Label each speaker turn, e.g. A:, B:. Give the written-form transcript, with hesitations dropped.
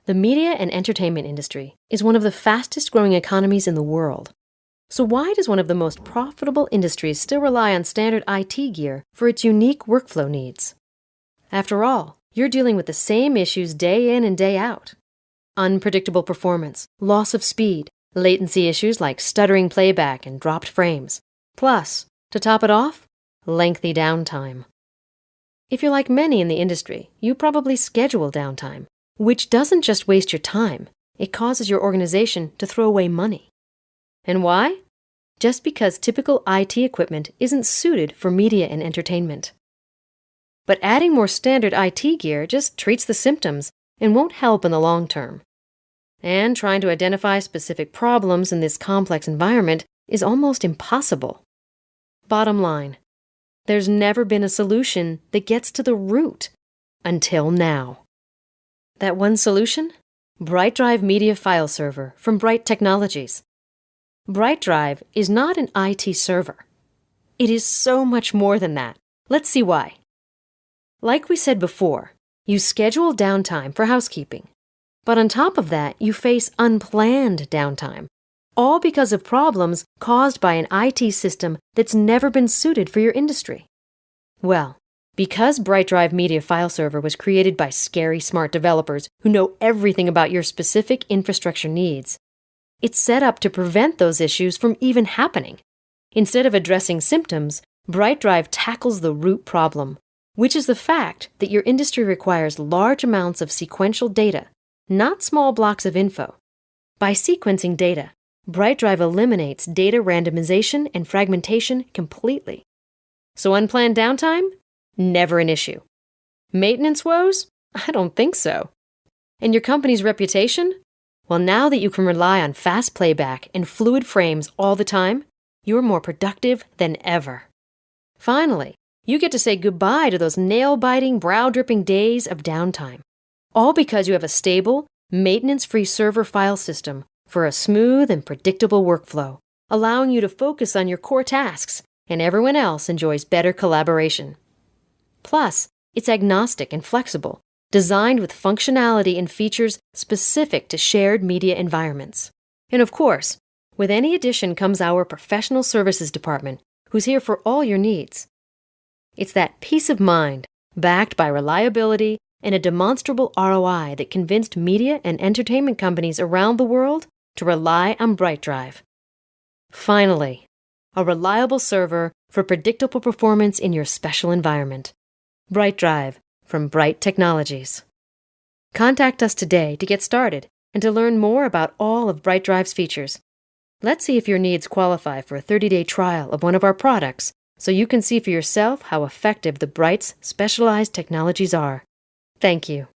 A: The media and entertainment industry is one of the fastest growing economies in the world. So why does one of the most profitable industries still rely on standard IT gear for its unique workflow needs? After all, you're dealing with the same issues day in and day out. Unpredictable performance, loss of speed, latency issues like stuttering playback and dropped frames. Plus, to top it off, lengthy downtime. If you're like many in the industry, you probably schedule downtime, which doesn't just waste your time, it causes your organization to throw away money. And why? Just because typical IT equipment isn't suited for media and entertainment. But adding more standard IT gear just treats the symptoms and won't help in the long term. And trying to identify specific problems in this complex environment is almost impossible. Bottom line, there's never been a solution that gets to the root until now. That one solution? BrightDrive Media File Server from Bright Technologies. BrightDrive is not an IT server. It is so much more than that. Let's see why. Like we said before, you schedule downtime for housekeeping. But on top of that, you face unplanned downtime, all because of problems caused by an IT system that's never been suited for your industry. Well, because BrightDrive Media File Server was created by scary smart developers who know everything about your specific infrastructure needs, it's set up to prevent those issues from even happening. Instead of addressing symptoms, BrightDrive tackles the root problem, which is the fact that your industry requires large amounts of sequential data, not small blocks of info. By sequencing data, BrightDrive eliminates data randomization and fragmentation completely. So unplanned downtime? Never an issue. Maintenance woes? I don't think so. And your company's reputation? Well, now that you can rely on fast playback and fluid frames all the time, you're more productive than ever. Finally, you get to say goodbye to those nail-biting, brow-dripping days of downtime, all because you have a stable, maintenance-free server file system for a smooth and predictable workflow, allowing you to focus on your core tasks, and everyone else enjoys better collaboration. Plus, it's agnostic and flexible, designed with functionality and features specific to shared media environments. And of course, with any addition comes our professional services department, who's here for all your needs. It's that peace of mind, backed by reliability and a demonstrable ROI that convinced media and entertainment companies around the world to rely on BrightDrive. Finally, a reliable server for predictable performance in your special environment. BrightDrive from Bright Technologies. Contact us today to get started and to learn more about all of BrightDrive's features. Let's see if your needs qualify for a 30-day trial of one of our products so you can see for yourself how effective the Bright's specialized technologies are. Thank you.